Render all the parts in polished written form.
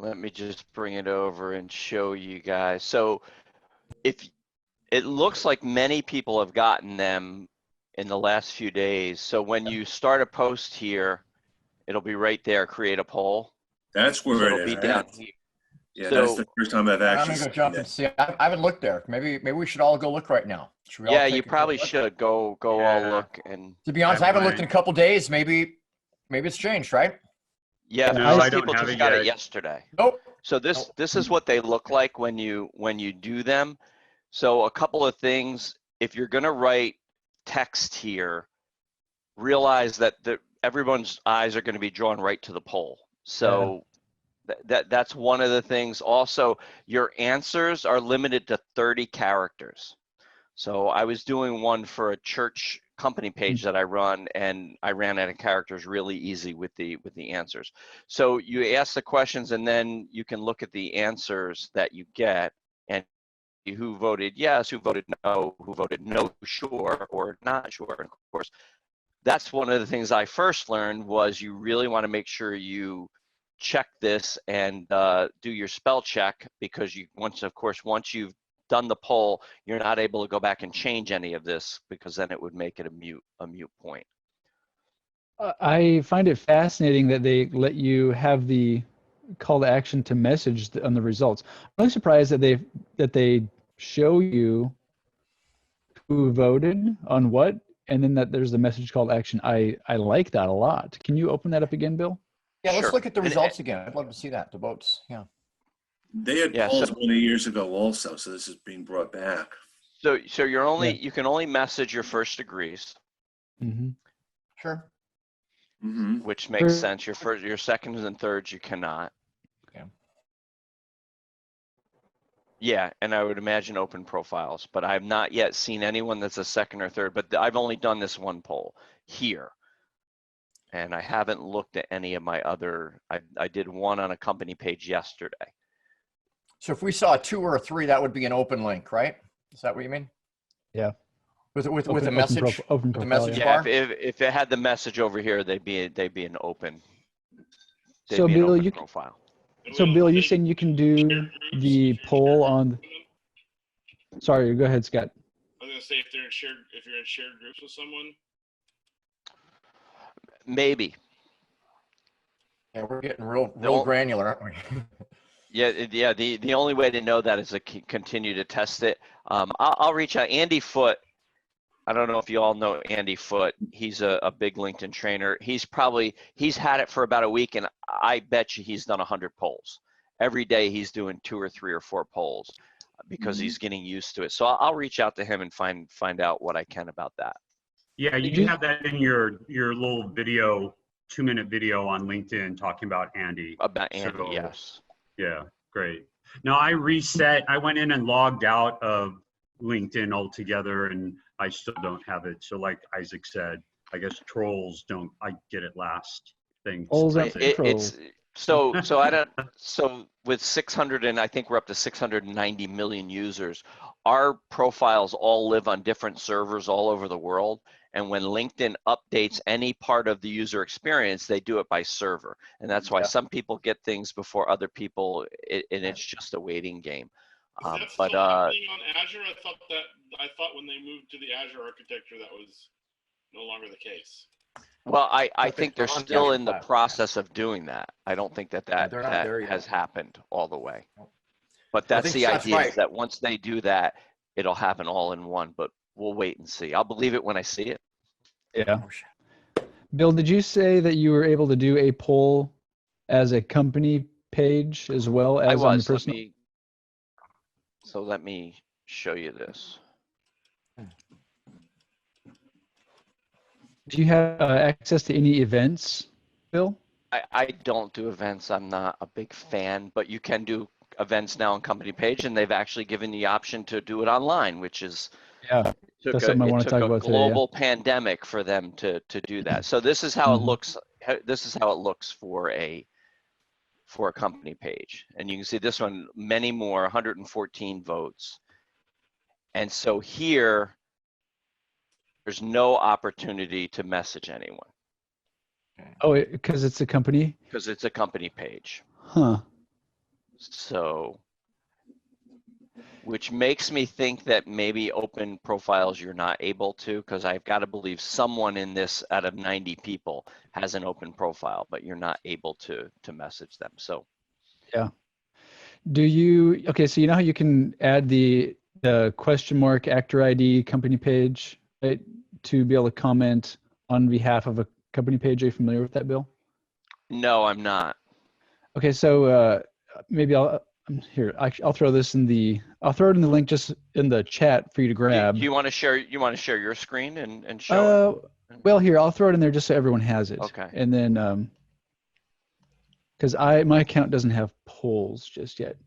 let me just bring it over and show you guys. So if it looks like many people have gotten them in the last few days. So when you start a post here, it'll be right there, create a poll. That's where So it it'll is. be down here. Yeah, So, that's the first time I've I'm actually gonna go seen jump that. and see. I haven't looked there. Maybe we should all go look right now. Should we all yeah, take you a quick probably look? should go all Yeah. look. And To be honest, I haven't looked in a mine. couple days. Maybe it's changed, right? yeah, No, most I don't people have just it got yet. it yesterday. Nope. So this is what they look like when you do them. So a couple of things. If you're gonna write text here, realize that everyone's eyes are going to be drawn right to the poll. So that's one of the things. Also, your answers are limited to 30 characters. So I was doing one for a church company page that I run, and I ran out of characters really easy with the answers. So you ask the questions, and then you can look at the answers that you get, and who voted yes, who voted no, sure, or not sure. And of course, that's one of the things I first learned was you really want to make sure you check this and do your spell check, because once you've done the poll, you're not able to go back and change any of this, because then it would make it a mute point. I find it fascinating that they let you have the call to action to message on the results. I'm really surprised that they show you who voted on what, and then that there's the message call to action. I like that a lot. Can you open that up again, Bill? Yeah, let's Sure. look at the results again. I'd love to see that, the votes. Yeah. They had Yeah, polls so- many years ago also, so this is being brought back. So you Yeah. can only message your first degrees, Mm-hmm. Sure. Mm-hmm. which makes Sure. sense. Your seconds and thirds you cannot. Okay. Yeah, and I would imagine open profiles, but I've not yet seen anyone that's a second or third, but I've only done this one poll here. And I haven't looked at any of my other, I did one on a company page yesterday. So if we saw a 2 or a 3, that would be an open link, right? Is that what you mean? Yeah. With a Open message, open with the profile, message yeah. bar? If it had the message over here, they'd be an open. So They'd be an Bill, open profile. So Bill, you saying you can do the poll on? Sorry, go ahead, Scott. I was gonna say if you're in shared groups with someone. Maybe. Yeah, we're getting real granular, aren't we? Yeah. The only way to know that is to continue to test it. I'll reach out. Andy Foote. I don't know if you all know Andy Foote. He's a big LinkedIn trainer. He's had it for about a week, and I bet you he's done 100 polls. Every day he's doing 2 or 3 or 4 polls because he's getting used to it. So I'll reach out to him and find out what I can about that. Yeah, you can have that in your little video, 2-minute video on LinkedIn talking about Andy. About Andy, So, yes. Yeah, great. No, I went in and logged out of LinkedIn altogether, and I still don't have it. So like Isaac said, I guess trolls don't, I get it last thing. Trolls aren't It's so with 600, and I think we're up to 690 million users, our profiles all live on different servers all over the world. And when LinkedIn updates any part of the user experience, they do it by server. And that's why some people get things before other people, and it's just a waiting game. Is that still happening on Azure? I thought when they moved to the Azure architecture that was no longer the case. Well, I think they're on the still Azure in the platform. process of doing that. I don't think that they're not there yet. has happened all the way. But I that's think the Scott's idea, right. is that once they do that, it'll happen all in one, but we'll wait and see. I'll believe it when I see it. Yeah. Bill, did you say that you were able to do a poll as a company page as well as on the personal? So let me show you this. Do you have access to any events, Bill? I don't do events. I'm not a big fan, but you can do events now on company page, and they've actually given the option to do it online, which is Yeah, that's something I want to talk about today. Global pandemic for them to do that. So this is how it looks. This is how it looks for a company page, and you can see this one, many more, 114 votes. And so here, there's no opportunity to message anyone. Oh, because it's a company? Because it's a company page. Huh. So, which makes me think that maybe open profiles you're not able to, because I've got to believe someone in this out of 90 people has an open profile, but you're not able to message them. So Do you, okay, so you know how you can add the question mark actor ID company page, right, to be able to comment on behalf of a company page? Are you familiar with that, Bill? no, I'm not. Okay, so maybe I'll throw this in the, I'll throw it in the link just in the chat for you to grab. Do you want to share? You want to share your screen and show it? Well, here, I'll throw it in there just so everyone has it. Okay. And then, because my account doesn't have polls just yet.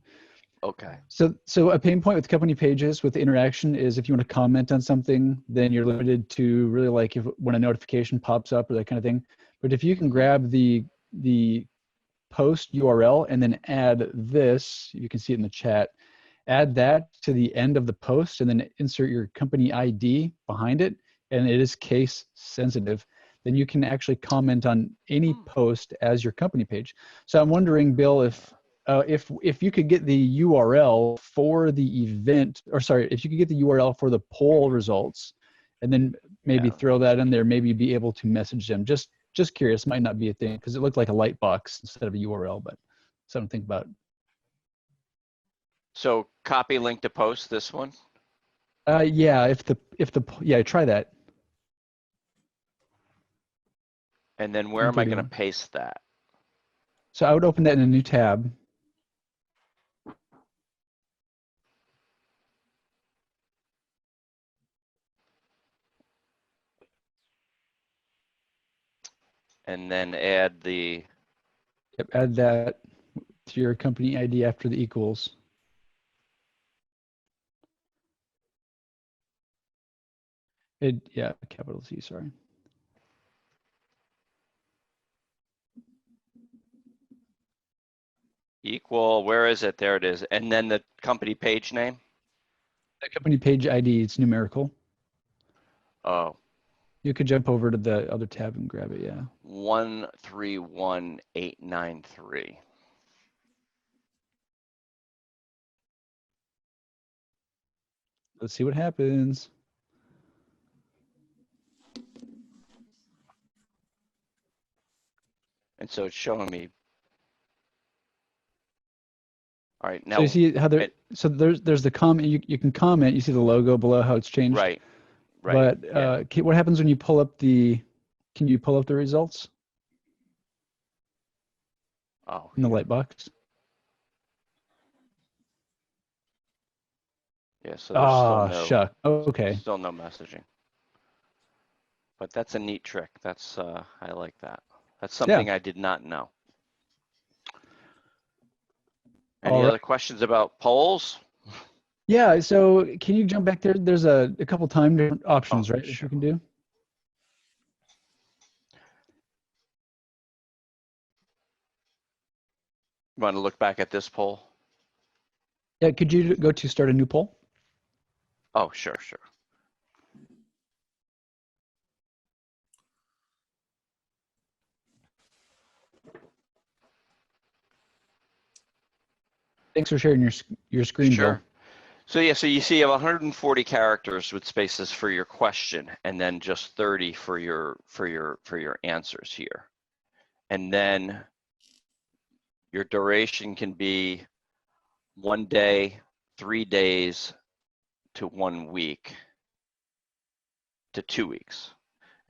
Okay. So a pain point with company pages with the interaction is if you want to comment on something, then you're limited to really like when a notification pops up or that kind of thing. But if you can grab the post URL and then add this, you can see it in the chat, add that to the end of the post and then insert your company ID behind it, and it is case sensitive, then you can actually comment on any post as your company page. So I'm wondering, Bill, if you could get the URL for the event, or sorry, if you could get the URL for the poll results, and then maybe throw that in there, maybe be able to message them. Just curious, might not be a thing because it looked like a light box instead of a URL, but something to think about. So copy link to post this one. Yeah, yeah, try that. And then where am I going to paste that? So I would open that in a new tab. And then add the. Yep, add that to your company ID after the equals. Yeah, capital C, sorry. Equal, where is it? There it is. And then the company page name? The company page ID, it's numerical. Oh. You could jump over to the other tab and grab it, yeah. 131893. Let's see what happens. And so it's showing me. All right, now. So you see how there's the comment, you can comment, you see the logo below how it's changed. Right. But yeah. What happens when you pull up can you pull up the results? Oh. In the light box? Yeah, so there's still no. Shuck. Oh, okay. Still no messaging. But that's a neat trick. That's I like that. That's something I did not know. Any other questions about polls? Yeah, so can you jump back there? There's a couple time different options, right? Sure. That you can do. You want to look back at this poll? Yeah, could you go to start a new poll? Oh, sure. Thanks for sharing your screen, Sure. Bill. So yeah, so you see you have 140 characters with spaces for your question, and then just 30 for your answers here. And then your duration can be 1 day, 3 days, to 1 week, to 2 weeks.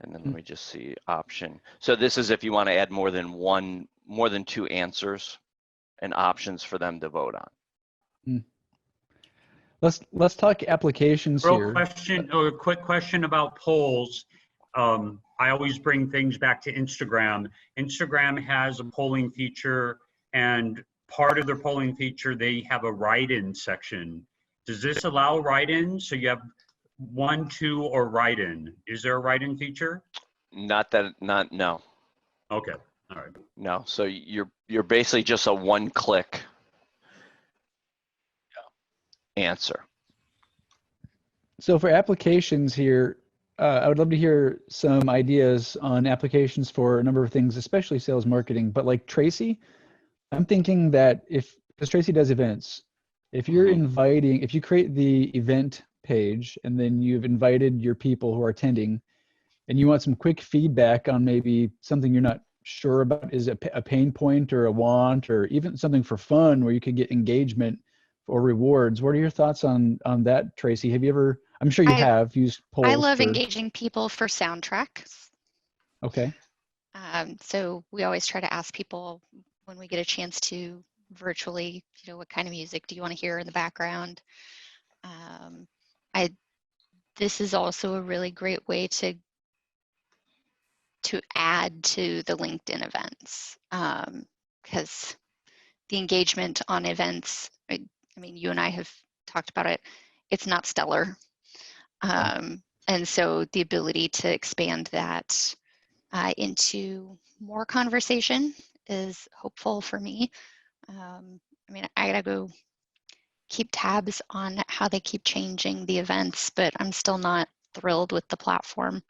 And then let me just see option. So this is if you want to add more than 2 answers and options for them to vote on. Let's talk applications here. A quick question about polls. I always bring things back to Instagram. Instagram has a polling feature, and part of their polling feature, they have a write-in section. Does this allow write-in? So you have 1, 2, or write-in. Is there a write-in feature? No. Okay, all right. No, so you're basically just a one-click answer. So for applications here, I would love to hear some ideas on applications for a number of things, especially sales marketing. But like Tracy, I'm thinking that if because Tracy does events. If you're inviting, if you create the event page and then you've invited your people who are attending, and you want some quick feedback on maybe something you're not sure about, is a pain point or a want, or even something for fun where you could get engagement or rewards. What are your thoughts on that, Tracy? Have you ever, I'm sure you have used polls. I love engaging people for soundtracks. Okay. So we always try to ask people when we get a chance to virtually, what kind of music do you want to hear in the background? This is also a really great way to add to the LinkedIn events, because the engagement on events, I mean, you and I have talked about it, it's not stellar. And so the ability to expand that into more conversation is hopeful for me. I mean, I gotta go keep tabs on how they keep changing the events, but I'm still not thrilled with the platform.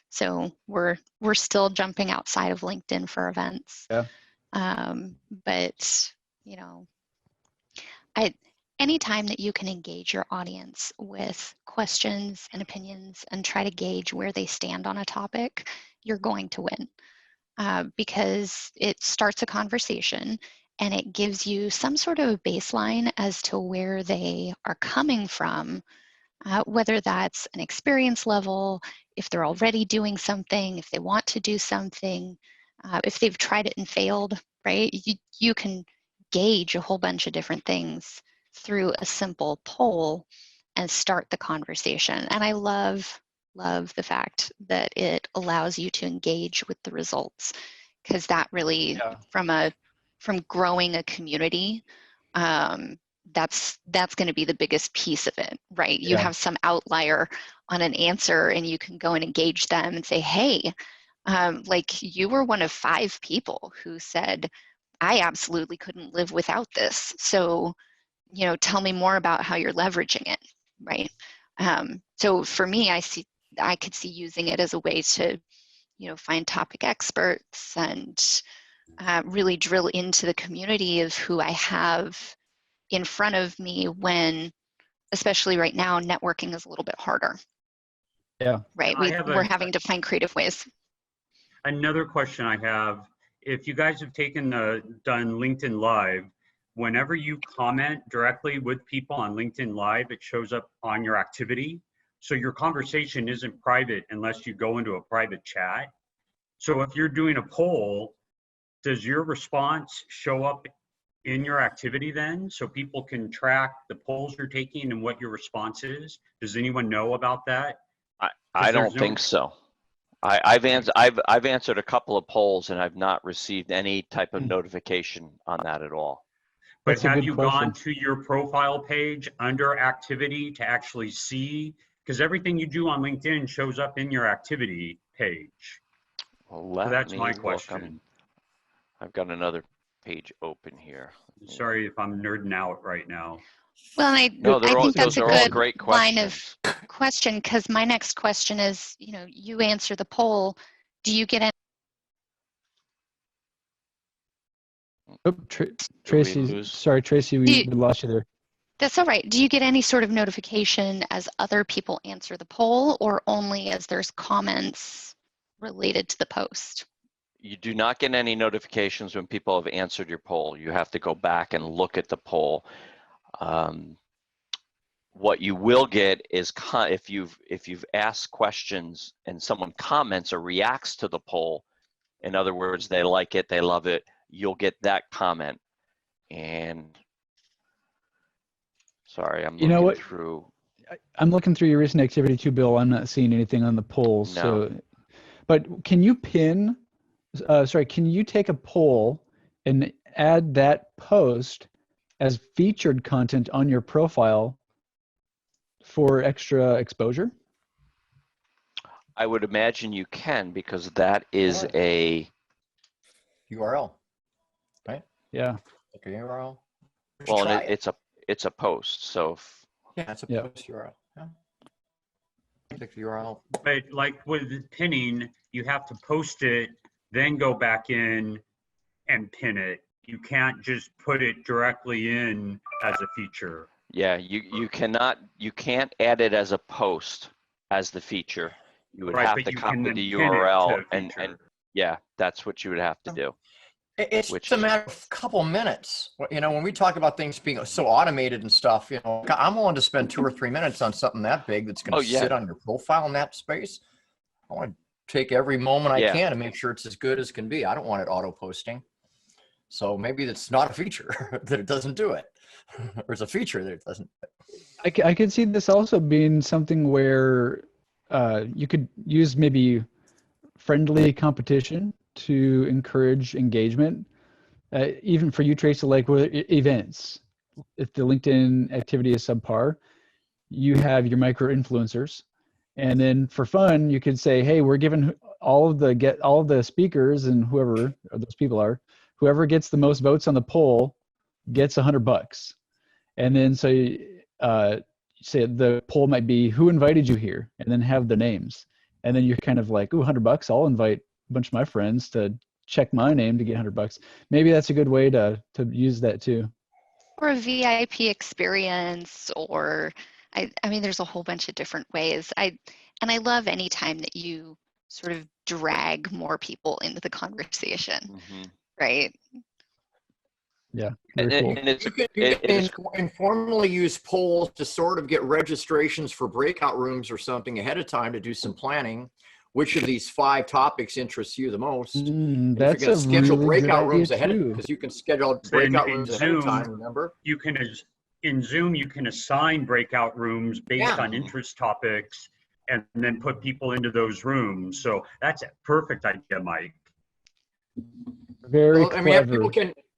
So we're still jumping outside of LinkedIn for events. Yeah. But anytime that you can engage your audience with questions and opinions and try to gauge where they stand on a topic, you're going to win, because it starts a conversation and it gives you some sort of a baseline as to where they are coming from, whether that's an experience level, if they're already doing something, if they want to do something, if they've tried it and failed, right? You can gauge a whole bunch of different things through a simple poll and start the conversation. And I love the fact that it allows you to engage with the results, because that really, from growing a community, that's going to be the biggest piece of it, right? You have some outlier on an answer and you can go and engage them and say, hey, like you were one of 5 people who said, I absolutely couldn't live without this. So, tell me more about how you're leveraging it, right? So for me, I could see using it as a way to, find topic experts and really drill into the community of who I have in front of me when, especially right now, networking is a little bit harder. Yeah. Right. We're having to find creative ways. Another question I have, if you guys have done LinkedIn Live, whenever you comment directly with people on LinkedIn Live, it shows up on your activity. So your conversation isn't private unless you go into a private chat. So if you're doing a poll, does your response show up in your activity then, so people can track the polls you're taking and what your response is? Does anyone know about that? I don't think so. I've answered a couple of polls and I've not received any type of notification on that at all. But have you gone to your profile page under activity to actually see? Because everything you do on LinkedIn shows up in your activity page. Well, so that's my question. I've got another page open here. Sorry if I'm nerding out right now. Well, I think that's a good line of question, because my next question is, you answer the poll. Do you get any? Oh, Tracy, sorry, Tracy, we lost you there. That's all right. Do you get any sort of notification as other people answer the poll, or only as there's comments related to the post? You do not get any notifications when people have answered your poll. You have to go back and look at the poll. What you will get is if you've asked questions and someone comments or reacts to the poll, in other words, they like it, they love it, you'll get that comment. And sorry, I'm looking through. I'm looking through your recent activity too, Bill. I'm not seeing anything on the polls. No. So, but can you pin? Can you take a poll and add that post as featured content on your profile for extra exposure? I would imagine you can, because that is a URL, right? Yeah. Like a URL. Well, and it's a post. So yeah, it's a post URL. Yeah. Like the URL. But like with pinning, you have to post it, then go back in and pin it. You can't just put it directly in as a feature. Yeah, you can't add it as a post as the feature. You would Right, have but to you can copy then the pin it URL to and feature. yeah, that's what you would have to do. It's Which just a matter of a couple minutes. You know, when we talk about things being so automated and stuff, you know, I'm willing to spend 2 or 3 minutes on something that big that's going Oh, to yeah. sit on your profile in that space. I want to take every moment I Yeah. can to make sure it's as good as can be. I don't want it auto posting. So maybe it's not a feature that it doesn't do it, or it's a feature that it doesn't. I could see this also being something where you could use maybe friendly competition to encourage engagement. Even for you, Tracy, like with events, if the LinkedIn activity is subpar, you have your micro influencers, and then for fun, you could say, "Hey, we're giving all of the speakers and whoever those people are, whoever gets the most votes on the poll gets $100." And then so say the poll might be, "Who invited you here?" and then have the names, and then you're kind of like, "Ooh, $100. I'll invite a bunch of my friends to check my name to get $100." Maybe that's a good way to use that too. Or a VIP experience, or I mean, there's a whole bunch of different ways. I love any time that you sort of drag more people into the conversation, Mhm. right? Yeah, And, very cool. and it's You can it is informally use polls to sort of get registrations for breakout rooms or something ahead of time to do some planning. Which of these 5 topics interests you the most? And if you're That's going a to schedule really good breakout idea rooms ahead of, too. because you can schedule So breakout in rooms ahead of time, Zoom, remember? you can, in Zoom, you can assign breakout rooms based Yeah. on interest topics and then put people into those rooms. So that's a perfect idea, Mike. Very Well, I mean, clever.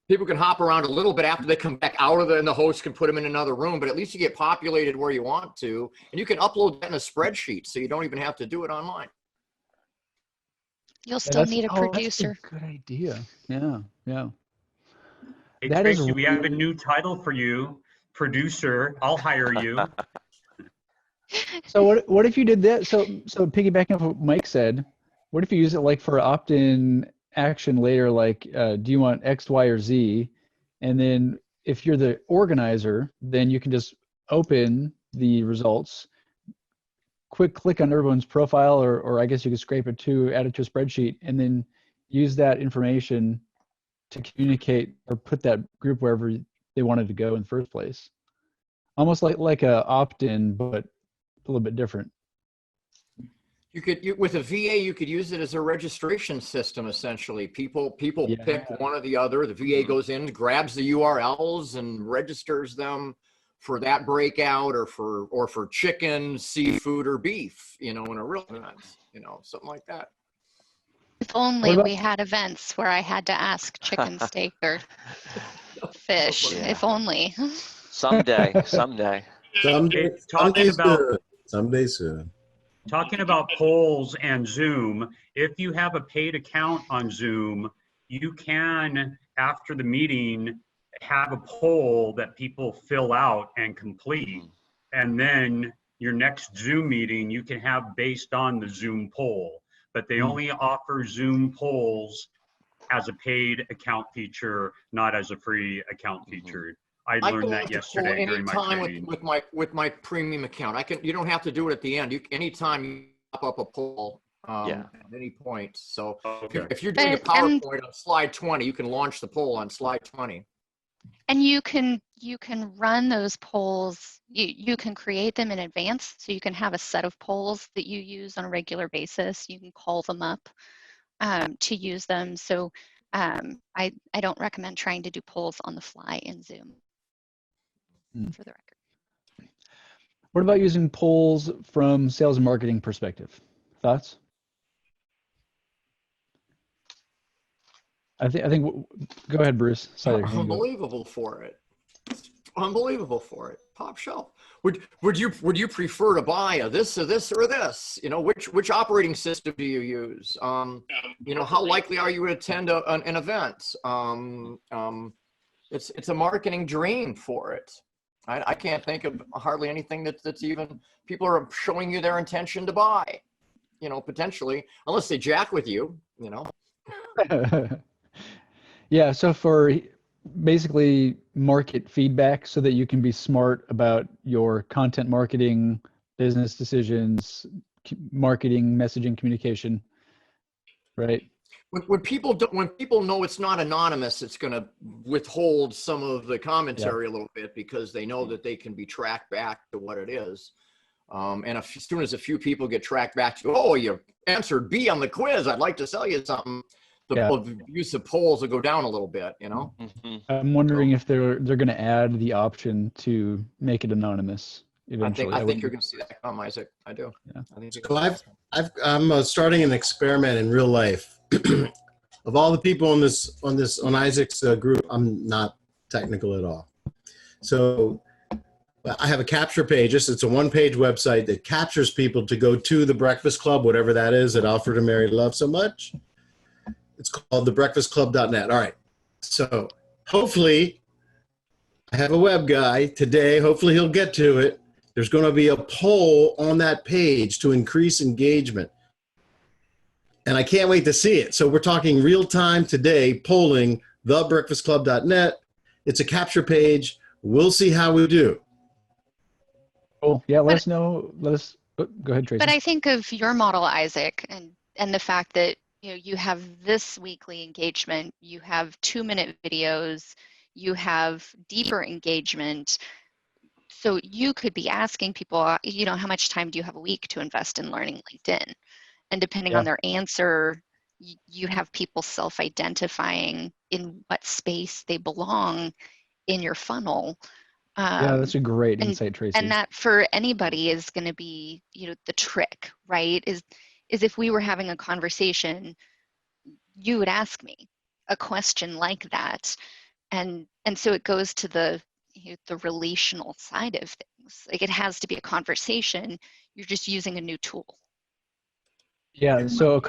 people can hop around a little bit after they come back out of and the host can put them in another room, but at least you get populated where you want to, and you can upload that in a spreadsheet, so you don't even have to do it online. You'll Yeah, still need a that's a producer. good idea. Yeah, yeah. Hey, That is Tracy, we have a really- new title for you, producer. I'll hire you. So what if you did that? So piggybacking off what Mike said, what if you use it like for opt-in action later, like do you want X, Y, or Z? And then if you're the organizer, then you can just open the results, quick click on everyone's profile, or I guess you could scrape it to add it to a spreadsheet, and then use that information to communicate or put that group wherever they wanted to go in the first place. Almost like a opt-in, but a little bit different. With a VA, you could use it as a registration system. Essentially, people Yeah. pick one or the other. The VA goes in, grabs the URLs, and registers them for that breakout, or for chicken, seafood, or beef. You know, in a real event. You know, something like that. If only What about- we had events where I had to ask chicken steak or fish. Yeah. If only. someday. Someday, Talking about someday soon. Talking about polls and Zoom, if you have a paid account on Zoom, you can, after the meeting, have a poll that people fill out and complete. And then your next Zoom meeting, you can have based on the Zoom poll. But they only offer Zoom polls as a paid account feature, not as a free account feature. I I learned can that launch a poll yesterday during my anytime training. with my premium account. You don't have to do it at the end. Anytime you pop up a poll Yeah. at any point. So Okay. if you're doing a But- and- PowerPoint on slide 20, you can launch the poll on slide 20. And you can run those polls, you can create them in advance, so you can have a set of polls that you use on a regular basis. You can call them up to use them. So I don't recommend trying to do polls on the fly in Zoom, for the record. What about using polls from sales and marketing perspective? Thoughts? I think. Go ahead, Bruce. Sorry, your hand go up. Unbelievable for it. Unbelievable for it. Top shelf. Would you prefer to buy this or this or this? You know, which operating system do you use? You know, how likely are you to attend an event? It's a marketing dream for it. I can't think of hardly anything that's even people are showing you their intention to buy. You know, potentially, unless they jack with you. You know. Yeah, so for basically market feedback so that you can be smart about your content marketing, business decisions, marketing, messaging, communication, right? When people know it's not anonymous, it's going to withhold some of the commentary a little bit because they know that they can be tracked back to what it is. And as soon as a few people get tracked back to, oh, you answered B on the quiz, I'd like to sell you something. The use of polls will go down a little bit, you know. I'm wondering if they're going to add the option to make it anonymous eventually. I think you're going to see that come, Isaac. I do. Yeah. I think So I'm starting an experiment in real life. Of all the people on Isaac's group, I'm not technical at all. So I have a capture page. It's a one-page website that captures people to go to the Breakfast Club, whatever that is that Alfred and Mary love so much. It's called thebreakfastclub.net. All right. So hopefully I have a web guy today. Hopefully he'll get to it. There's going to be a poll on that page to increase engagement. And I can't wait to see it. So we're talking real time today, polling thebreakfastclub.net. It's a capture page. We'll see how we do. Cool. Yeah, let us know. Go ahead, Tracy. But I think of your model, Isaac, and the fact that you have this weekly engagement, you have 2-minute videos, you have deeper engagement. So you could be asking people, how much time do you have a week to invest in learning LinkedIn? And depending on their answer, you have people self-identifying in what space they belong in your funnel. Yeah, that's a great insight, Tracy. And that for anybody is going to be, the trick, right? Is if we were having a conversation, you would ask me a question like that, and so it goes to the relational side of things. Like, it has to be a conversation. You're just using a new tool. Yeah. So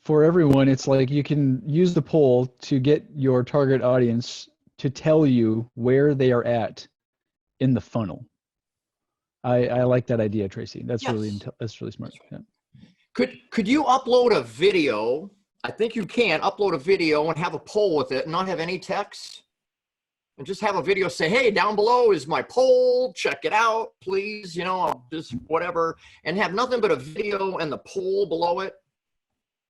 for everyone, it's like you can use the poll to get your target audience to tell you where they are at in the funnel. I like that idea, Tracy. That's that's really smart. Yeah. Could you upload a video? I think you can upload a video and have a poll with it and not have any text, and just have a video say, hey, down below is my poll, check it out, please, just whatever, and have nothing but a video and the poll below it.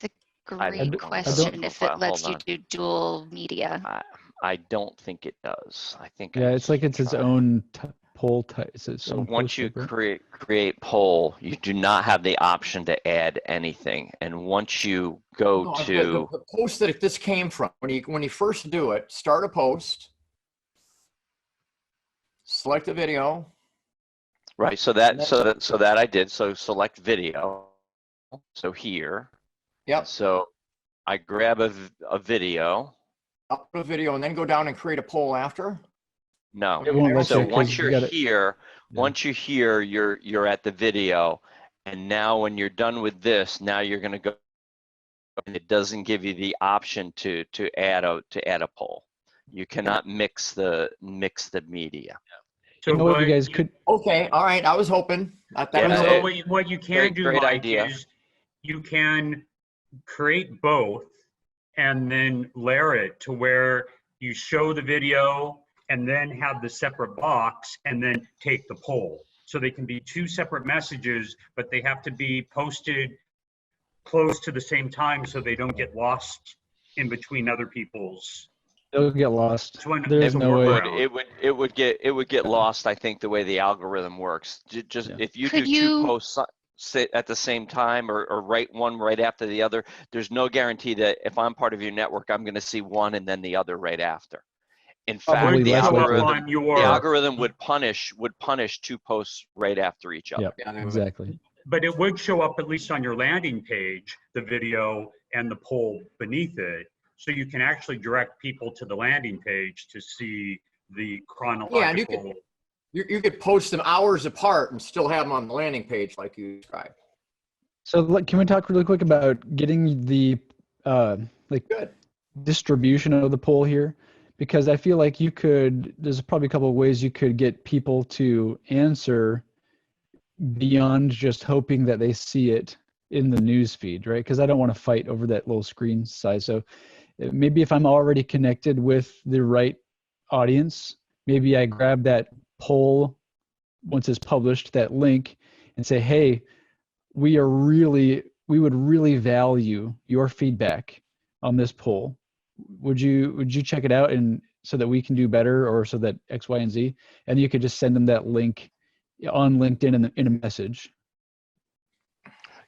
It's a great question if it lets you do dual media. I don't think it does. I think it's like it's its own poll type. So once you create poll, you do not have the option to add anything. And once you go to the post that this came from, when you first do it, start a post, select a video. Right. So that I did. So select video. So here. Yep. So I grab a video. Upload a video and then go down and create a poll after. No. It won't let So you, once you're here, you're at the video, and now when you're done with this, now you're going to go, and it doesn't give you the option to add a poll. You cannot mix the media. So what you guys could. Okay, all right. I was hoping. What you can do, great Mike, idea. is you can create both and then layer it to where you show the video and then have the separate box and then take the poll. So they can be two separate messages, but they have to be posted close to the same time so they don't get lost in between other people's. They'll get lost. There's no way. It would get lost. I think the way the algorithm works. Just if you do two posts at the same time or write one right after the other, there's no guarantee that if I'm part of your network, I'm going to see one and then the other right after. In fact, the algorithm would punish 2 posts right after each other. Yep, exactly. But it would show up at least on your landing page, the video and the poll beneath it. So you can actually direct people to the landing page to see the chronological. Yeah, and you could post them hours apart and still have them on the landing page like you described. So can we talk really quick about getting the distribution of the poll here? Because I feel like there's probably a couple of ways you could get people to answer beyond just hoping that they see it in the news feed, right? Because I don't want to fight over that little screen size. So maybe if I'm already connected with the right audience, maybe I grab that poll once it's published, that link, and say, hey, we would really value your feedback on this poll. Would you check it out, and so that we can do better, or so that X, Y, and Z? And you could just send them that link on LinkedIn in a message.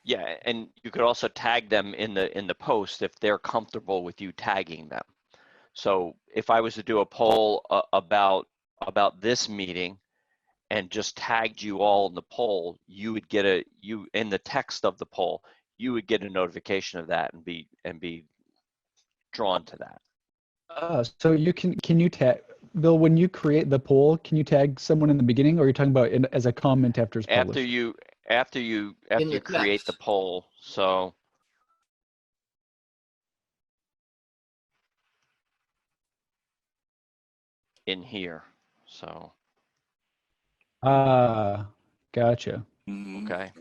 Yeah, and you could also tag them in the post if they're comfortable with you tagging them. So if I was to do a poll about this meeting and just tagged you all in the poll, you would get in the text of the poll, you would get a notification of that and be drawn to that. So can you tag, Bill, when you create the poll, can you tag someone in the beginning, or are you talking about as a comment after it's published? After you create the poll. So in here. So gotcha. okay.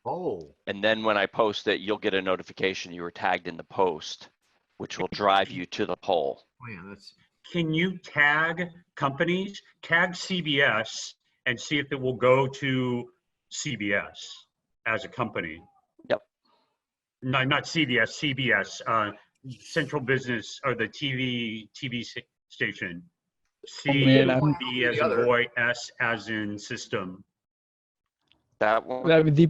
Oh. And then when I post it, you'll get a notification you were tagged in the post, which will drive you to the poll. Oh, yeah, that's Can you tag companies, tag CBS, and see if it will go to CBS as a company? Yep. No, not CBS, Central Business, or the TV station. man, B as in boy, S as in system. That one. I mean, the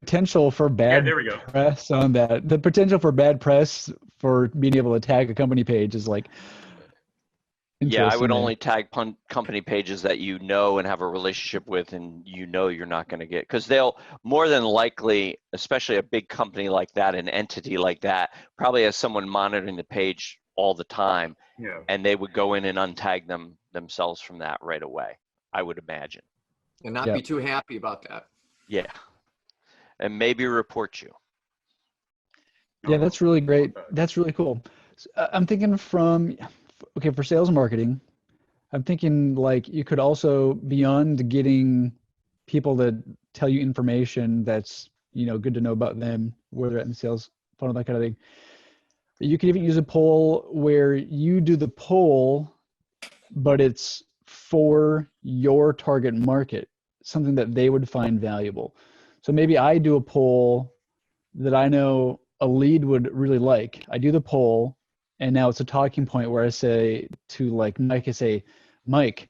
potential for bad there we go. press on that, the potential for bad press for being able to tag a company page is like Yeah, I would interesting. only tag company pages that you know and have a relationship with, and you know you're not going to get, because they'll more than likely, especially a big company like that, an entity like that, probably has someone monitoring the page all the time, Yeah. and they would go in and untag themselves from that right away, I would imagine. and not be too happy about that. Yeah, and maybe report you. Yeah, that's really great. That's really cool. I'm thinking for sales and marketing, I'm thinking like you could also, beyond getting people to tell you information that's, good to know about them, where they're at in the sales funnel, that kind of thing. You could even use a poll where you do the poll, but it's for your target market, something that they would find valuable. So maybe I do a poll that I know a lead would really like. I do the poll, and now it's a talking point where I say to Mike, I say, Mike,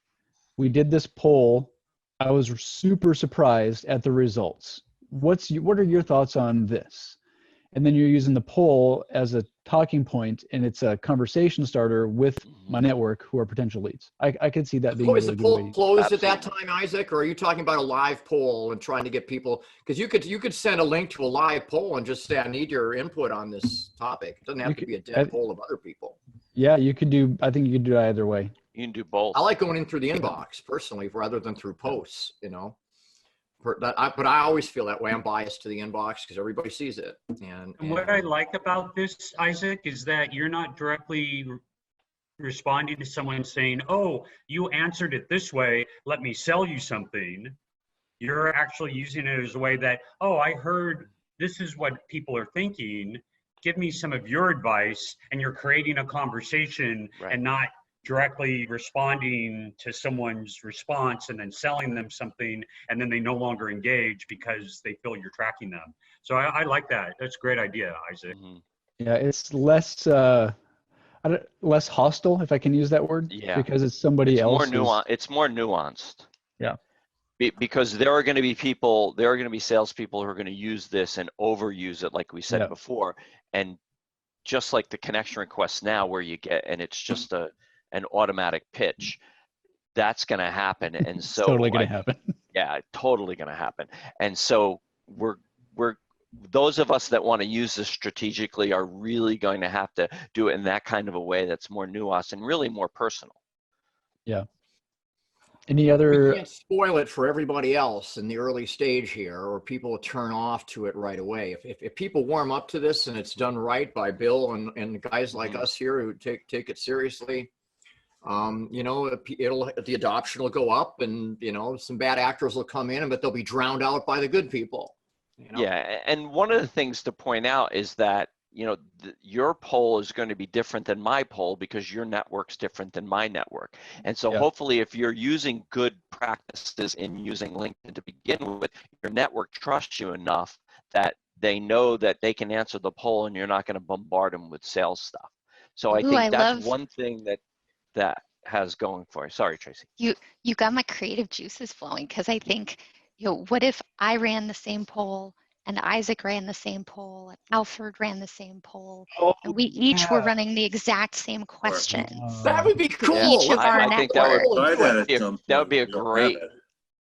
we did this poll. I was super surprised at the results. What are your thoughts on this? And then you're using the poll as a talking point, and it's a conversation starter with my network who are potential leads. I could see that being a Is really the good poll way. closed at that time, Isaac, or are you talking about a live poll and trying to get people? Because you could send a link to a live poll and just say, I need your input on this topic. It doesn't have to be a dead poll of other people. Yeah, I think you could do it either way. You can do both. I like going in through the inbox personally, rather than through posts, But I always feel that way. I'm biased to the inbox because everybody sees it. And what I like about this, Isaac, is that you're not directly responding to someone saying, oh, you answered it this way, let me sell you something. You're actually using it as a way that, oh, I heard this is what people are thinking. Give me some of your advice. And you're creating a conversation, right, and not directly responding to someone's response and then selling them something, and then they no longer engage because they feel you're tracking them. So I like that. That's a great idea, Isaac. Mm-hmm. Yeah, it's less hostile, if I can use that word. Yeah, because it's somebody else. It's more nuanced. Yeah. Because there are going to be salespeople who are going to use this and overuse it, like we said before, and just like the connection requests now, where you get, and it's just an automatic pitch, that's going to happen. And so totally going to happen. Yeah, totally going to happen. And so we're those of us that want to use this strategically are really going to have to do it in that kind of a way that's more nuanced and really more personal. Yeah. Any other? We can't spoil it for everybody else in the early stage here, or people will turn off to it right away. If people warm up to this and it's done right by Bill and guys like us here who take it seriously, the adoption will go up, and some bad actors will come in, but they'll be drowned out by the good people. Yeah, and one of the things to point out is that your poll is going to be different than my poll because your network's different than my network. And so Yeah. hopefully if you're using good practices in using LinkedIn to begin with, your network trusts you enough that they know that they can answer the poll and you're not going to bombard them with sales stuff. So I Ooh, think I that's love- one thing that has going for you. Sorry, Tracy. You got my creative juices flowing, because I think, what if I ran the same poll and Isaac ran the same poll and Alfred ran the same poll, Oh, and we each were yeah. running the exact same questions? That would be cool. each of Let's our find I think the that would- poll and Try do it. that at some That would be a point. We don't have great- it.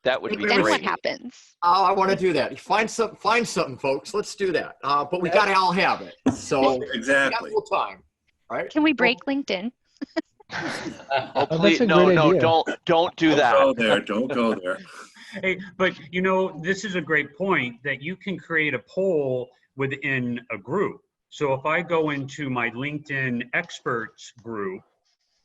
That would be Then what great. happens? Oh, I want to do that. Find something, folks. Let's do that. But we got to all have it. So we got Exactly. full time, right? Can we break LinkedIn? Oh, Oh, please, that's a no, great no, idea. don't do Don't that. go there. Don't go there. Hey, but this is a great point that you can create a poll within a group. So if I go into my LinkedIn experts group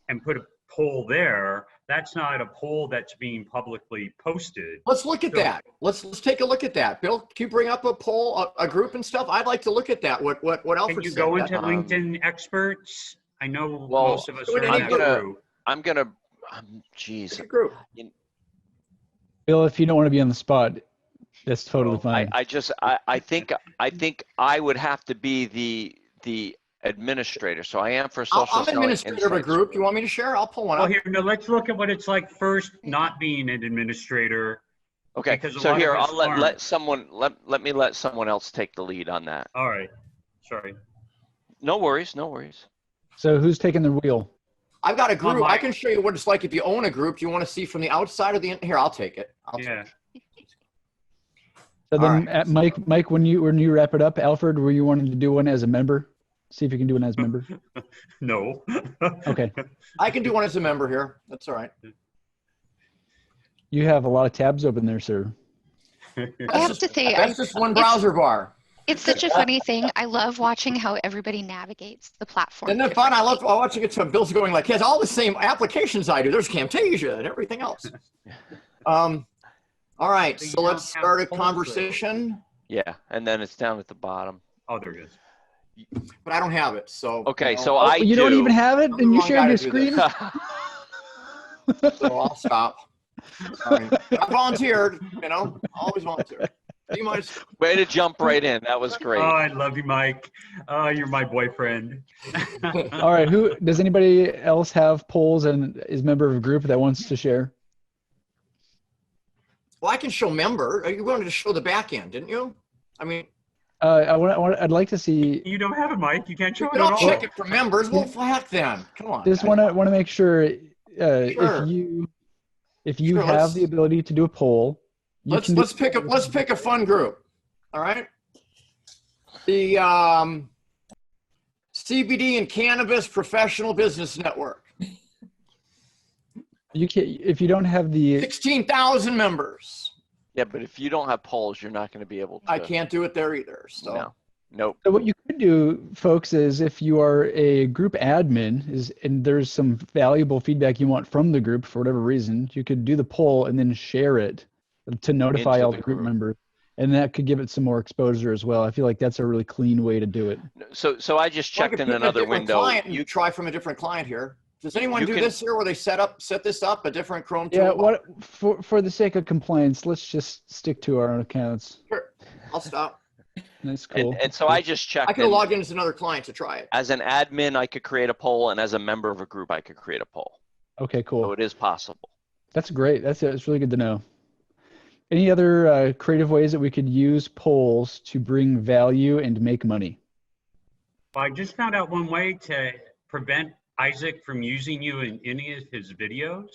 and put a poll there, that's not a poll that's being publicly posted. Let's look at that. Let's take a look at that. Bill, can you bring up a poll, a group and stuff? I'd like to look at that. What Alfred Can you said. go into Um, LinkedIn experts? I know Well, most of us do it are in any that group. group. I'm gonna, geez. Pick a group. Bill, if you don't want to be on the spot, that's totally Oh, fine. I think I would have to be the administrator. So I am for social I'm selling administrator of a insights. group. You want me to share? I'll pull one Well, up. here, no, let's look at what it's like first not being an administrator. Okay, Because a so lot here of us I'll let aren't. someone let me let someone else take the lead on that. All right, sorry. No worries, no worries. So who's taking the wheel? I've got a group. my- I can show you what it's like if you own a group. Do you want to see from the outside of the? Here, I'll take it. Yeah. So then, All right. Mike, when you wrap it up, Alfred, were you wanting to do one as a member? See if you can do one as a member. No. Okay. I can do one as a member here. That's all right. You have a lot of tabs open there, sir. I have to say, That's just one browser bar. it's such a funny thing. I love watching how everybody navigates the platform. Isn't that fun? I love differently. watching it. So Bill's going like, he has all the same applications I do. There's Camtasia and everything else. All right, So you so don't let's have start a polls, conversation, Yeah, and then it's down at the bottom. Oh, there it is. but I don't have it. So Okay, you know, so I you do. don't even have it, I'm the and you're wrong sharing guy your to do screen. so I'll stop. Sorry. I volunteered. Always volunteer. Be my Way to jump right in. That was Oh, great. I love you, Mike. Oh, you're my boyfriend. All right. Who does anybody else have polls and is a member of a group that wants to share? Well, I can show member. You wanted to show the back end, didn't you? I mean, I'd like to see. You don't have it, Mike. You can't show you it can at all all. check it for members. Well, heck then. Come on. Just guys. want to make sure Sure. if you Sure, have let's- the ability to do a poll, you Let's can do- let's pick a fun group. All right. The CBD and Cannabis Professional Business Network. You can if you don't have the 16,000 members. Yeah, but if you don't have polls, you're not going to be able to. I can't do it there either. So No. Nope. So what you could do, folks, is if you are a group admin and there's some valuable feedback you want from the group for whatever reason, you could do the poll and then share it to notify Into all the the group group. members. And that could give it some more exposure as well. I feel like that's a really clean way to do it. So I just Well, I checked could in pick a another different window. client and You try from a different client here. Does anyone you do can- this here where they set this up, a different Chrome tool? Yeah, what for the sake of compliance, let's just stick to our own accounts. Sure. I'll stop. That's cool. and so I just checked I could in. log in as another client to try it. As an admin, I could create a poll, and as a member of a group, I could create a poll. Okay, So cool. it is possible. That's great. That's really good to know. Any other creative ways that we could use polls to bring value and make money? I just found out one way to prevent Isaac from using you in any of his videos.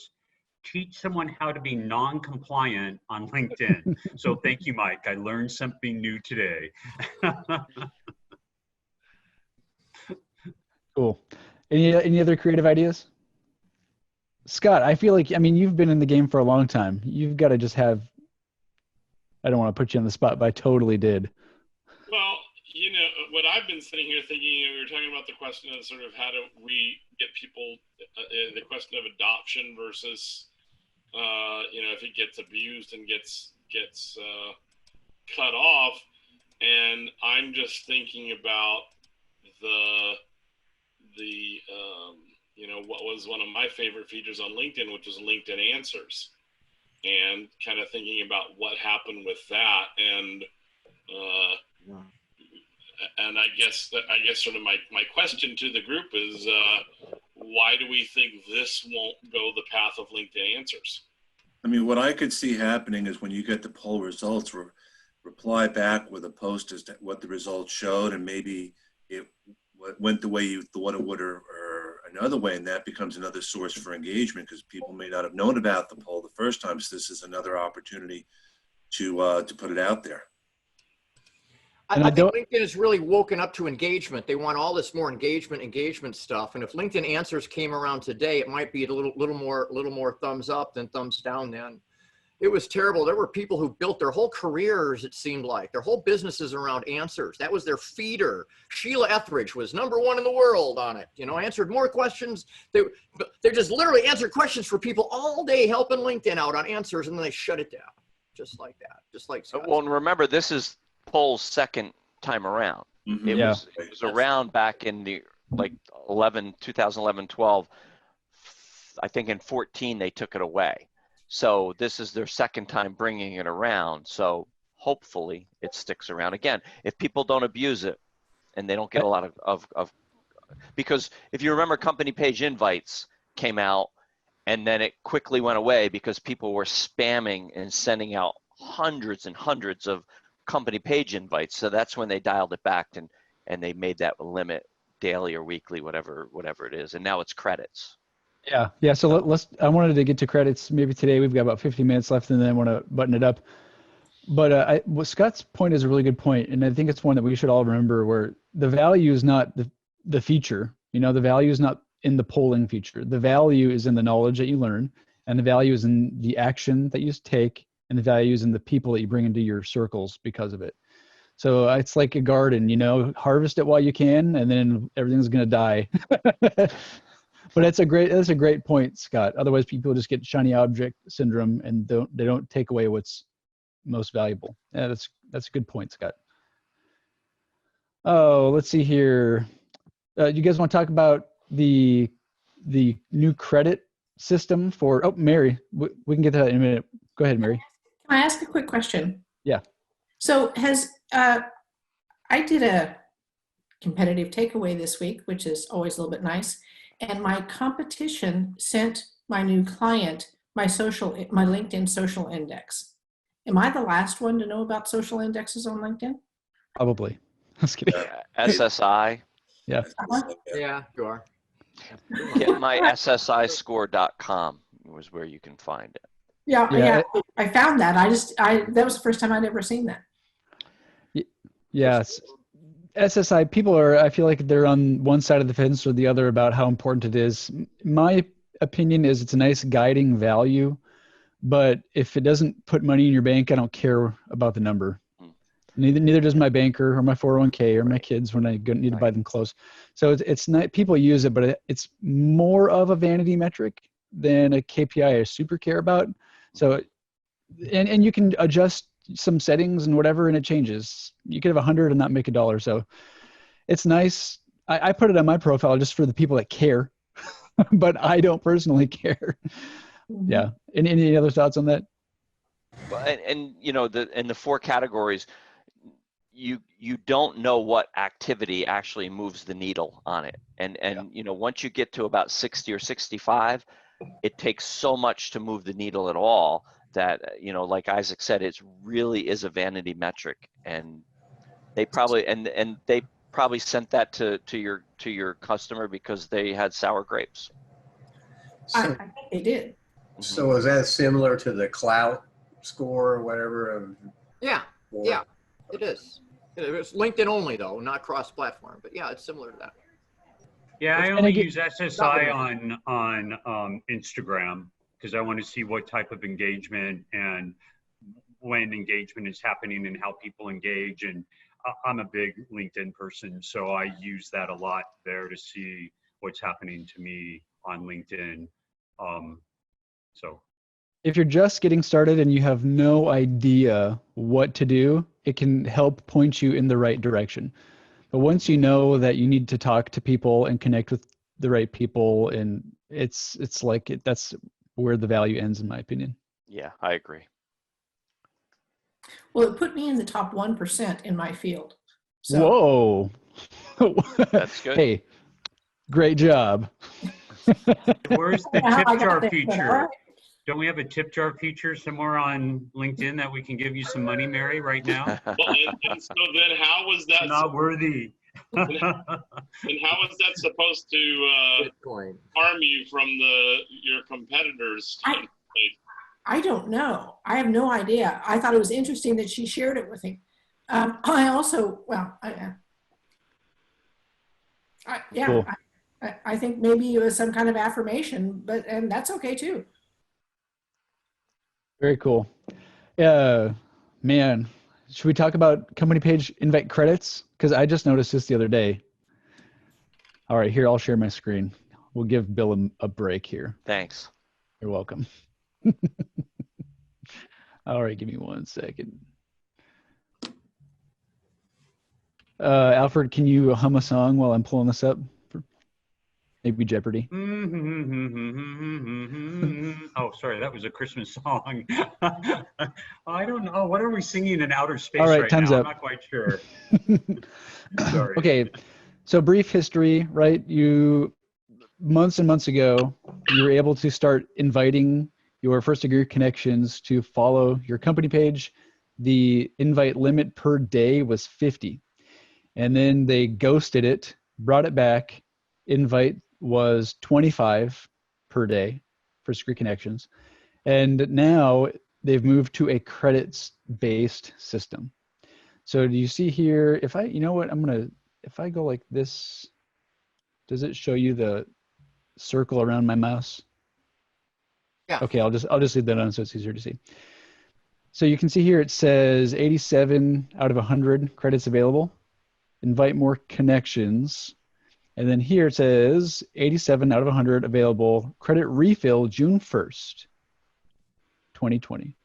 Teach someone how to be non-compliant on LinkedIn. So thank you, Mike. I learned something new today. Cool. Any other creative ideas? Scott, I feel like, I mean, you've been in the game for a long time. You've got to just have, I don't want to put you on the spot, but I totally did. Well, what I've been sitting here thinking, we were talking about the question of sort of how do we get people, the question of adoption versus, if it gets abused and gets cut off. And I'm just thinking about what was one of my favorite features on LinkedIn, which was LinkedIn Answers, and kind of thinking about what happened with that, and I guess sort of my question to the group is, why do we think this won't go the path of LinkedIn Answers? I mean, what I could see happening is when you get the poll results, reply back with a post as to what the results showed, and maybe it went the way you thought it would, or another way, and that becomes another source for engagement because people may not have known about the poll the first time. So this is another opportunity to put it out there. I think LinkedIn has really woken up to engagement. They want all this more engagement stuff. And if LinkedIn Answers came around today, it might be a little more thumbs up than thumbs down then. It was terrible. There were people who built their whole careers, it seemed like, their whole businesses around answers. That was their feeder. Sheila Etheridge was #1 in the world on it. You know, answered more questions. They just literally answered questions for people all day, helping LinkedIn out on answers, and then they shut it down. Just like that. Just like Scott. Well, and remember, this is Poll's second time around. Mm-hmm. It was around back in the 2011, 12. I think in 14 they took it away. So this is their second time bringing it around. So hopefully it sticks around again. If people don't abuse it and they don't get a lot of because if you remember, company page invites came out and then it quickly went away because people were spamming and sending out hundreds and hundreds of company page invites. So that's when they dialed it back and they made that limit daily or weekly, whatever it is. And now it's credits. Yeah. So I wanted to get to credits maybe today. We've got about 50 minutes left, and then I want to button it up. But Scott's point is a really good point, and I think it's one that we should all remember. Where the value is not the feature. You know, the value is not in the polling feature. The value is in the knowledge that you learn, and the value is in the action that you take, and the value is in the people that you bring into your circles because of it. So it's like a garden. You know, harvest it while you can, and then everything's going to die. But that's a great point, Scott. Otherwise, people just get shiny object syndrome and they don't take away what's most valuable. Yeah, that's a good point, Scott. Oh, let's see here. You guys want to talk about the new credit system for? Oh, Mary, we can get to that in a minute. Go ahead, Mary. Can I ask a quick question? Yeah. So I did a competitive takeaway this week, which is always a little bit nice. And my competition sent my new client my LinkedIn social index. Am I the last one to know about social indexes on LinkedIn? Probably. I was kidding. SSI. Yeah. Yeah, you are. Get my SSIscore.com was where you can find it. Yeah. I found that. That was the first time I'd ever seen that. Yes. SSI, people I feel like they're on one side of the fence or the other about how important it is. My opinion is it's a nice guiding value, but if it doesn't put money in your bank, I don't care about the number. Neither does my banker or my 401k or my kids when I need to buy them clothes. So it's not, people use it, but it's more of a vanity metric than a KPI I super care about. So, and you can adjust some settings and whatever, and it changes. You could have 100 and not make $1. So it's nice. I put it on my profile just for the people that care, but I don't personally care. Mm-hmm. Yeah. Any other thoughts on that? And you know, in the 4 categories, you don't know what activity actually moves the needle on it. And you know, once you get to about 60 or 65, it takes so much to move the needle at all that, you know, like Isaac said, it really is a vanity metric. And they probably sent that to your customer because they had sour grapes. I think they did. So is that similar to the clout score or whatever? Yeah, it is. It's LinkedIn only though, not cross-platform. But yeah, it's similar to that. Yeah, I only use SSI on Instagram because I want to see what type of engagement and when engagement is happening and how people engage. And I'm a big LinkedIn person, so I use that a lot there to see what's happening to me on LinkedIn. So if you're just getting started and you have no idea what to do, it can help point you in the right direction. But once you know that you need to talk to people and connect with the right people, and it's like that's where the value ends, in my opinion. Yeah, I agree. Well, it put me in the top 1% in my field. So, Whoa. That's good. Hey, great job. Where's the Yeah, tip I got jar there, but all feature? right. Don't we have a tip jar feature somewhere on LinkedIn that we can give you some money, Mary, right now? Well, and so then how was that? Not worthy. And how was that supposed to Bitcoin. harm you from your competitors? I don't know. I have no idea. I thought it was interesting that she shared it with me. I also, well, yeah, Cool. I think maybe it was some kind of affirmation, and that's okay too. Very cool. Man, should we talk about company page invite credits? Because I just noticed this the other day. All right, here, I'll share my screen. We'll give Bill a break here. Thanks. You're welcome. All right, give me 1 second. Alfred, can you hum a song while I'm pulling this up? Maybe Jeopardy. Oh, sorry, that was a Christmas song. I don't know. What are we singing in outer space All right, right time's now? up. I'm not quite sure. Sorry. Okay, so brief history, right? Months and months ago, you were able to start inviting your first degree connections to follow your company page. The invite limit per day was 50. And then they ghosted it, brought it back. Invite was 25 per day for degree connections. And now they've moved to a credits-based system. So do you see here, if I go like this, does it show you the circle around my mouse? Yeah. Okay, I'll just leave that on so it's easier to see. So you can see here it says 87 out of 100 credits available. Invite more connections. And then here it says 87 out of 100 available. Credit refill June 1st, 2020.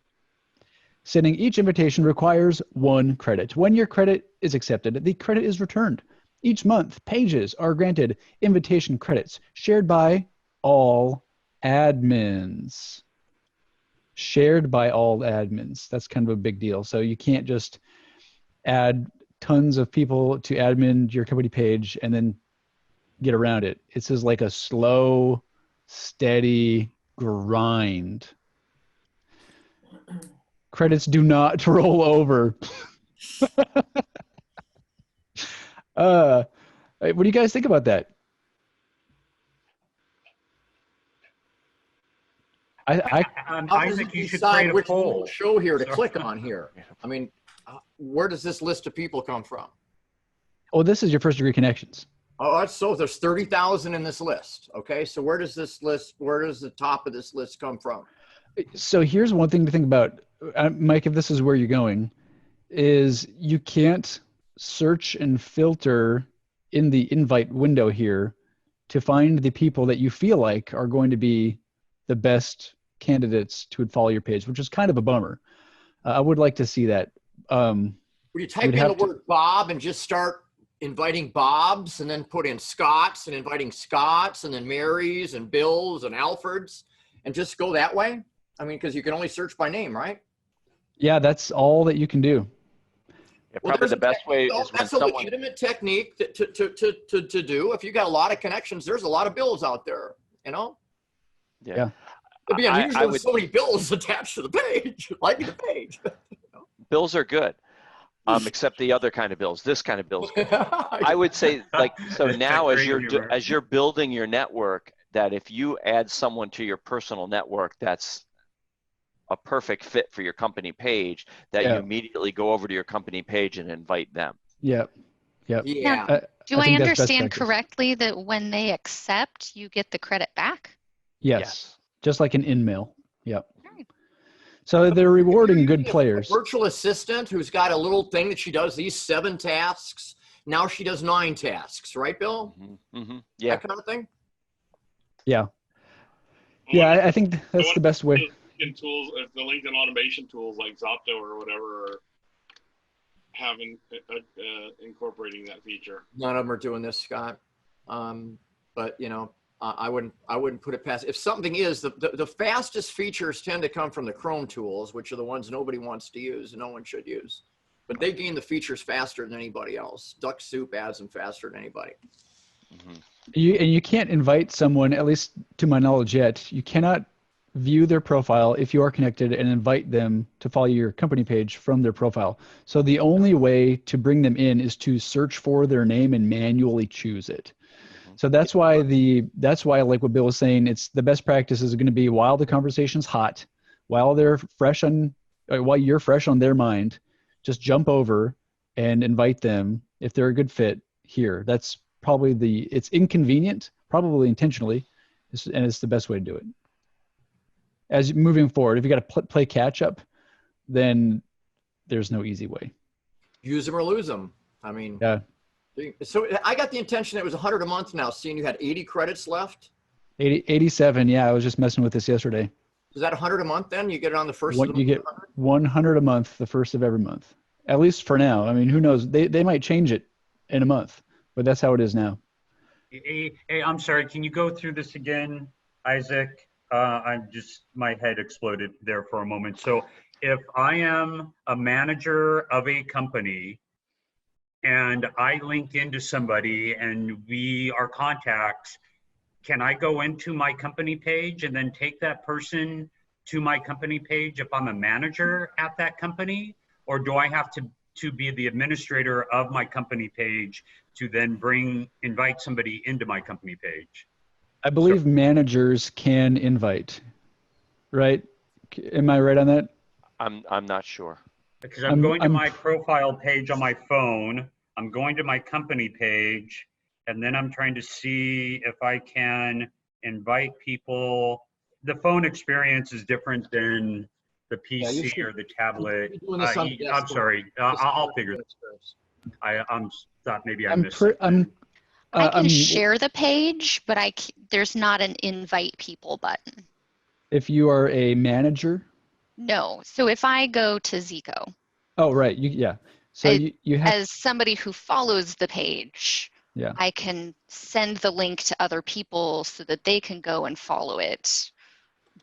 Sending each invitation requires 1 credit. When your credit is accepted, the credit is returned. Each month, pages are granted invitation credits shared by all admins. Shared by all admins. That's kind of a big deal. So you can't just add tons of people to admin your company page and then get around it. It's just like a slow, steady grind. Credits do not roll over. What do you guys think about that? I think you should create a which poll. show here to Sorry. click on here. I mean, where does this list of people come from? Oh, this is your first degree connections. Oh, so there's 30,000 in this list. Okay, so where does the top of this list come from? So here's one thing to think about, Mike, if this is where you're going, is you can't search and filter in the invite window here to find the people that you feel like are going to be the best candidates to follow your page, which is kind of a bummer. I would like to see that. Would you type in the word Bob and just start inviting Bobs and then put in Scotts and inviting Scotts and then Marys and Bills and Alfreds and just go that way? I mean, because you can only search by name, right? Yeah, that's all that you can do. Yeah, probably the best way is when that's a legitimate technique to do. If you got a lot of connections, there's a lot of bills out there, you know? Yeah. It'd be unusual with so many bills attached to the page, liking the page. Bills are good, except the other kind of bills. This kind of bills. I would say, like, so now as you're building your network, that if you add someone to your personal network, that's a perfect fit for your company page, that you immediately go over to your company page and invite them. Yep. Now, do I understand correctly that when they accept, you get the credit back? Yes. Just like an in-mail. Yep. So they're rewarding good players. A virtual assistant who's got a little thing that she does these 7 tasks. Now she does 9 tasks, right, Bill? Mm-hmm. Mm-hmm. Yeah. That kind of thing? Yeah. Yeah, I think that's the best way. Tools, if the LinkedIn automation tools like Zopto or whatever, having incorporating that feature. None of them are doing this, Scott. But you know, I wouldn't put it past. If something is the fastest features tend to come from the Chrome tools, which are the ones nobody wants to use and no one should use. But they gain the features faster than anybody else. Duck Soup adds them faster than anybody. Mhm. You can't invite someone, at least to my knowledge yet, you cannot view their profile if you are connected and invite them to follow your company page from their profile. So the only way to bring them in is to search for their name and manually choose it. So that's why like what Bill was saying, it's the best practice is going to be while the conversation's hot, while they're fresh on, while you're fresh on their mind, just jump over and invite them if they're a good fit here. That's probably it's inconvenient, probably intentionally, and it's the best way to do it. As moving forward, if you got to play catch up, then there's no easy way. Use them or lose them. I mean, yeah. So I got the intention that it was 100 a month now, seeing you had 80 credits left. 87. Yeah, I was just messing with this yesterday. Is that 100 a month then? You get it on the first of the month? You get 100 a month, the first of every month. At least for now. I mean, who knows? They might change it in a month, but that's how it is now. Hey, I'm sorry. Can you go through this again, Isaac? My head exploded there for a moment. So if I am a manager of a company and I link into somebody and we are contacts, can I go into my company page and then take that person to my company page if I'm a manager at that company? Or do I have to be the administrator of my company page to then invite somebody into my company page? I believe managers can invite, right? Am I right on that? I'm not sure. Because I'm going to my profile page on my phone, I'm going to my company page, and then I'm trying to see if I can invite people. The phone experience is different than the PC or the tablet. I'm sorry, I'll figure this. I'm thought maybe I missed something. I can share the page, but there's not an invite people button. If you are a manager? No. So if I go to Zico. Oh, right. Yeah. So you have, as somebody who follows the page, yeah, I can send the link to other people so that they can go and follow it,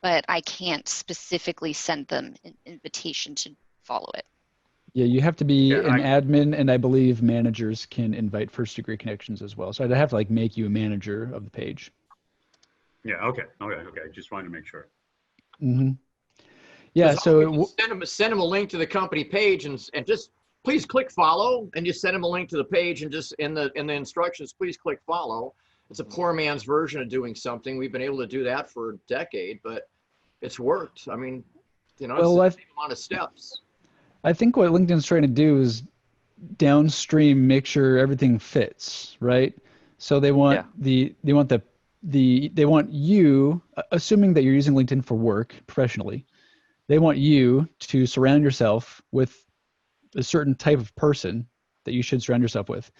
but I can't specifically send them an invitation to follow it. Yeah, you have to be an admin, and I believe managers can invite first degree connections as well. So I'd have to like make you a manager of the page. Yeah. Okay. Just wanted to make sure. Mm-hmm. Yeah. So send them a link to the company page and just please click follow, and you send them a link to the page and just in the instructions, please click follow. It's a poor man's version of doing something. We've been able to do that for a decade, but it's worked. I mean, you know, well, it's the same amount of steps. I think what LinkedIn's trying to do is downstream make sure everything fits, right? So they want they want you, assuming that you're using LinkedIn for work professionally, they want you to surround yourself with a certain type of person that you should surround yourself with.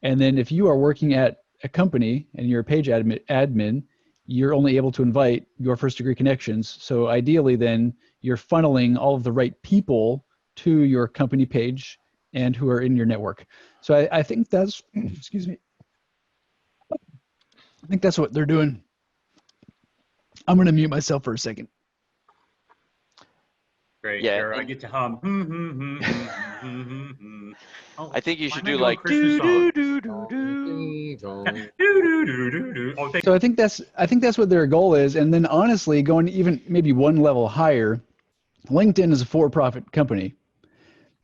And then if you are working at a company and you're a page admin, you're only able to invite your first degree connections. So ideally then you're funneling all of the right people to your company page and who are in your network. So I think that's, excuse me, I think that's what they're doing. I'm going to mute myself for a second. Great. Yeah, Here, I get to hum. Oh, I think you should do do like do do do do. So I think that's what their goal is. And then honestly, going even maybe one level higher, LinkedIn is a for-profit company,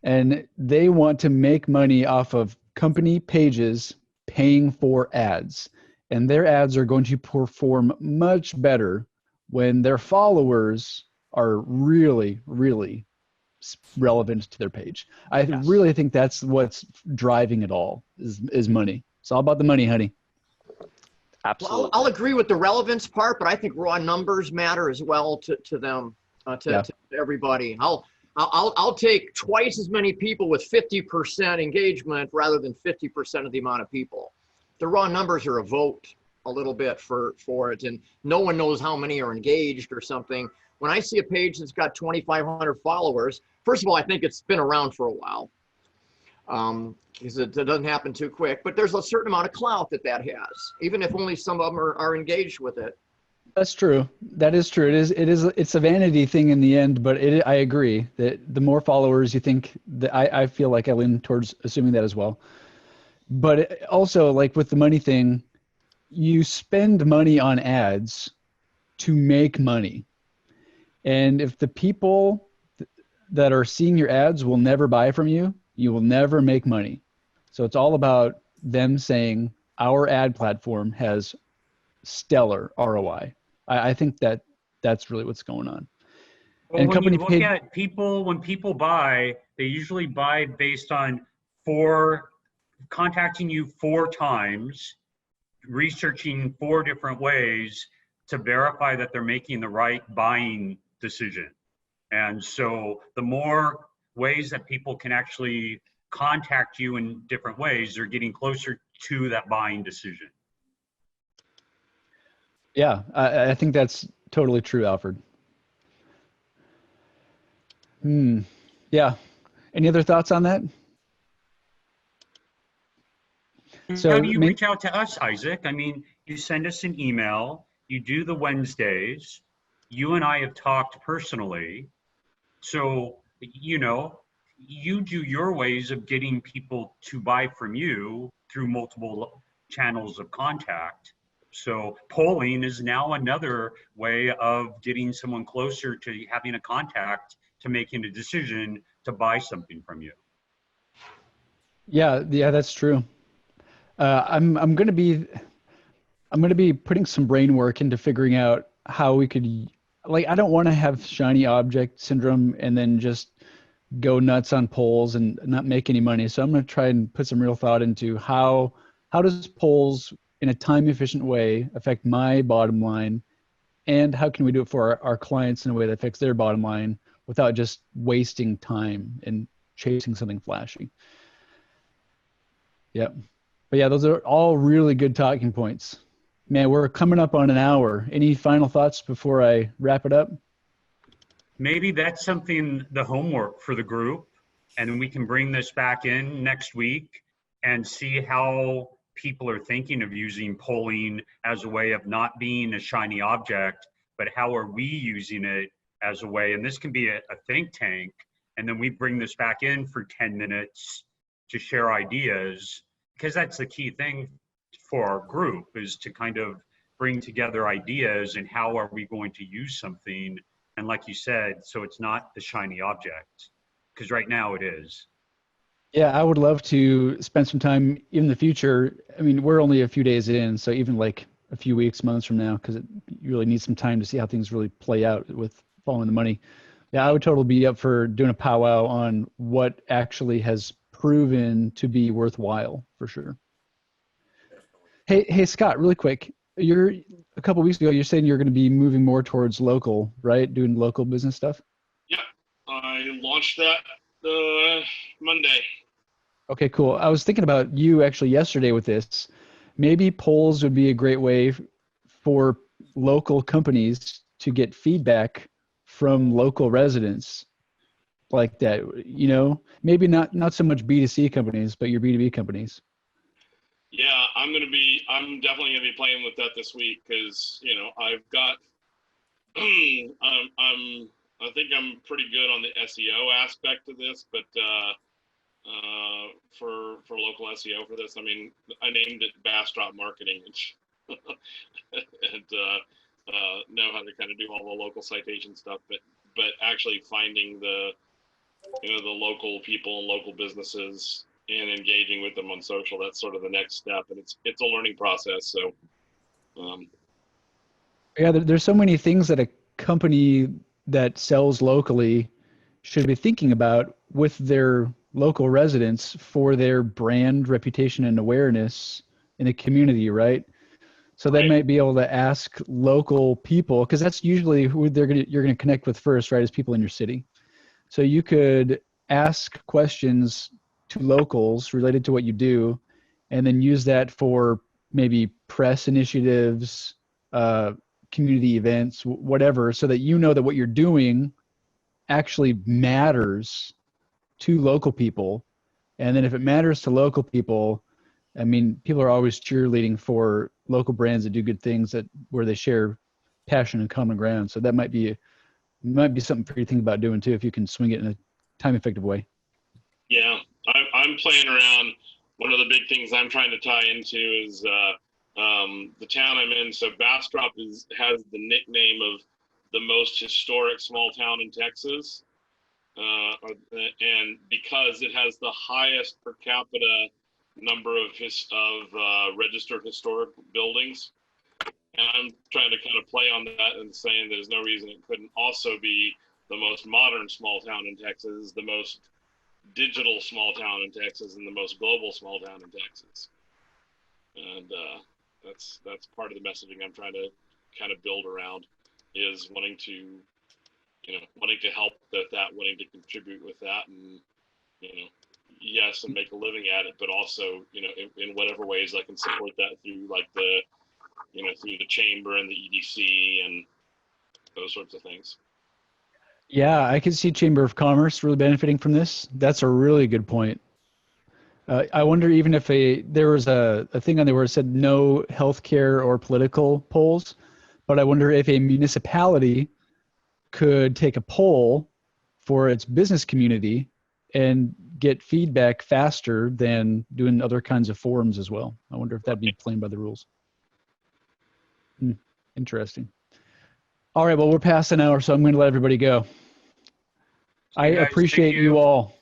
and they want to make money off of company pages paying for ads. And their ads are going to perform much better when their followers are really, really relevant to their page. I really think that's what's driving it all is money. It's all about the money, honey. Absolutely. Well, I'll agree with the relevance part, but I think raw numbers matter as well to them, to everybody. I'll take twice as many people with 50% engagement rather than 50% of the amount of people. The raw numbers are a vote a little bit for it, and no one knows how many are engaged or something. When I see a page that's got 2,500 followers, first of all, I think it's been around for a while. because it doesn't happen too quick. But there's a certain amount of clout that has, even if only some of them are engaged with it. That's true. That is true. It's a vanity thing in the end, but I agree that the more followers you think that I feel like I lean towards assuming that as well. But also, like with the money thing, you spend money on ads to make money. And if the people that are seeing your ads will never buy from you, you will never make money. So it's all about them saying our ad platform has stellar ROI. I think that's really what's going on. Well, when you look at people, when people buy, they usually buy based on contacting you 4 times, researching 4 different ways to verify that they're making the right buying decision. And so the more ways that people can actually contact you in different ways, they're getting closer to that buying decision. Yeah, I think that's totally true, Alfred. Yeah. Any other thoughts on that? So how do you reach out to us, Isaac? I mean, you send us an email, you do the Wednesdays, you and I have talked personally. So, you do your ways of getting people to buy from you through multiple channels of contact. So polling is now another way of getting someone closer to having a contact to making a decision to buy something from you. Yeah, that's true. I'm going to be putting some brain work into figuring out how we could, like, I don't want to have shiny object syndrome and then just go nuts on polls and not make any money. So I'm going to try and put some real thought into how does polls in a time efficient way affect my bottom line, and how can we do it for our clients in a way that affects their bottom line without just wasting time and chasing something flashy. Yep. But yeah, those are all really good talking points. Man, we're coming up on an hour. Any final thoughts before I wrap it up? Maybe that's something, the homework for the group, and then we can bring this back in next week and see how people are thinking of using polling as a way of not being a shiny object, but how are we using it as a way, and this can be a think tank, and then we bring this back in for 10 minutes to share ideas, because that's the key thing for our group, is to kind of bring together ideas and how are we going to use something. And like you said, so it's not the shiny object, because right now it is. Yeah, I would love to spend some time in the future. I mean, we're only a few days in, so even like a few weeks, months from now, because you really need some time to see how things really play out with following the money. Yeah, I would totally be up for doing a powwow on what actually has proven to be worthwhile, for sure. Hey, Scott, really quick. A couple weeks ago, you're saying you're going to be moving more towards local, right? Doing local business stuff? Yeah, I launched that Monday. Okay, cool. I was thinking about you actually yesterday with this. Maybe polls would be a great way for local companies to get feedback from local residents like that, maybe not so much B2C companies, but your B2B companies. Yeah, I'm definitely gonna be playing with that this week, because I've got I think I'm pretty good on the SEO aspect of this, but for local SEO for this, I mean, I named it Bastrop Marketing and know how to kind of do all the local citation stuff, but actually finding the local people and local businesses and engaging with them on social, that's sort of the next step, and it's a learning process. So yeah, there's so many things that a company that sells locally should be thinking about with their local residents for their brand reputation and awareness in the community, right? So they might be able to ask local people, because that's usually who you're gonna connect with first, right? Is people in your city. So you could ask questions to locals related to what you do, and then use that for maybe press initiatives, community events, whatever, so that you know that what you're doing actually matters to local people, And then if it matters to local people, I mean, people are always cheerleading for local brands that do good things where they share passion and common ground. So that might be something for you to think about doing too, if you can swing it in a time effective way. Yeah, I'm playing around. One of the big things I'm trying to tie into is the town I'm in. So Bastrop has the nickname of the most historic small town in Texas. And because it has the highest per capita number of registered historic buildings. And I'm trying to kind of play on that and saying there's no reason it couldn't also be the most modern small town in Texas, the most digital small town in Texas, and the most global small town in Texas. And that's part of the messaging I'm trying to kind of build around, is wanting to help with that, wanting to contribute with that, and yes, and make a living at it, but also in whatever ways I can support that through like through the chamber and the EDC and those sorts of things. Yeah, I could see Chamber of Commerce really benefiting from this. That's a really good point. I wonder even if there was a thing on there where it said no healthcare or political polls, but I wonder if a municipality could take a poll for its business community and get feedback faster than doing other kinds of forums as well. I wonder if that'd be playing by the rules. Interesting. All right, well, we're past an hour, so I'm going to let everybody go. I appreciate you all.